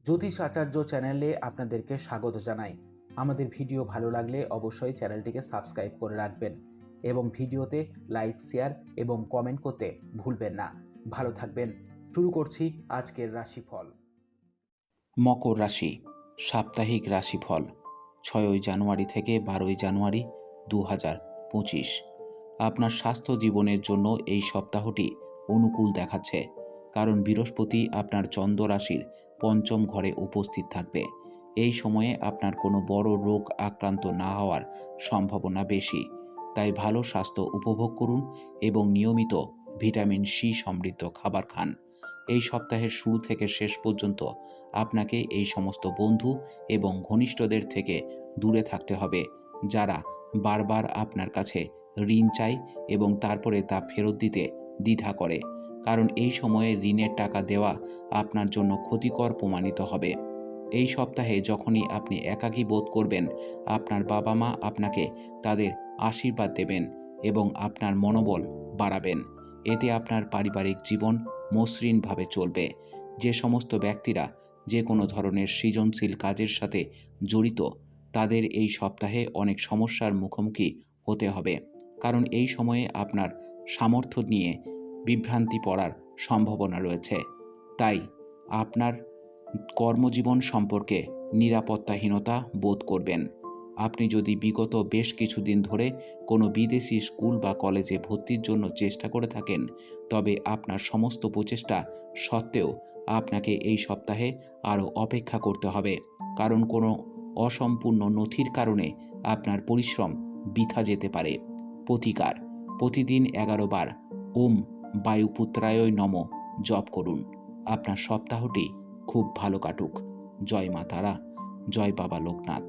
জ্যোতিষ আচার্য চ্যানেলে আপনাদেরকে স্বাগত জানাই। আমাদের ভিডিও ভালো লাগলে অবশ্যই চ্যানেলটিকে সাবস্ক্রাইব করে রাখবেন এবং ভিডিওতে লাইক, শেয়ার এবং কমেন্ট করতে ভুলবেন না। ভালো থাকবেন। শুরু করছি আজকের রাশিফল। মকর রাশি সাপ্তাহিক রাশিফল 6 জানুয়ারি থেকে 12 জানুয়ারি 2025। আপনার স্বাস্থ্য জীবনের জন্য এই সপ্তাহটি অনুকূল দেখাচ্ছে, কারণ বৃহস্পতি আপনার চন্দ্র রাশির পঞ্চম ঘরে উপস্থিত থাকবে। এই সময়ে আপনার কোনো বড় রোগ আক্রান্ত না হওয়ার সম্ভাবনা বেশি, তাই ভালো স্বাস্থ্য উপভোগ করুন এবং নিয়মিত ভিটামিন সি সমৃদ্ধ খাবার খান। এই সপ্তাহের শুরু থেকে শেষ পর্যন্ত আপনাকে এই সমস্ত বন্ধু এবং ঘনিষ্ঠদের থেকে দূরে থাকতে হবে, যারা বারবার আপনার কাছে ঋণ চায় এবং তারপরে তা ফেরত দিতে দ্বিধা করে, কারণ এই সময়ে ঋণের টাকা দেওয়া আপনার জন্য ক্ষতিকর প্রমাণিত হবে। এই সপ্তাহে যখনই আপনি একাকী বোধ করবেন, আপনার বাবা মা আপনাকে তাদের আশীর্বাদ দেবেন এবং আপনার মনোবল বাড়াবেন। এতে আপনার পারিবারিক জীবন মসৃণভাবে চলবে। যে সমস্ত ব্যক্তিরা যে কোনো ধরনের সৃজনশীল কাজের সাথে জড়িত, তাদের এই সপ্তাহে অনেক সমস্যার মুখোমুখি হতে হবে, কারণ এই সময়ে আপনার সামর্থ্য নিয়ে বিভ্রান্তি পড়ার সম্ভাবনা রয়েছে। তাই আপনার কর্মজীবন সম্পর্কে নিরাপত্তাহীনতা বোধ করবেন। আপনি যদি বিগত বেশ কিছুদিন ধরে কোনো বিদেশি স্কুল বা কলেজে ভর্তির জন্য চেষ্টা করে থাকেন, তবে আপনার সমস্ত প্রচেষ্টা সত্ত্বেও আপনাকে এই সপ্তাহে আরও অপেক্ষা করতে হবে, কারণ কোনো অসম্পূর্ণ নথির কারণে আপনার পরিশ্রম বৃথা যেতে পারে। প্রতিকার: প্রতিদিন 11 বার ওম বায়ুপুত্রায় নমঃ জপ করুন। আপনার সপ্তাহটি খুব ভালো কাটুক। জয় মা তারা, জয় বাবা লোকনাথ।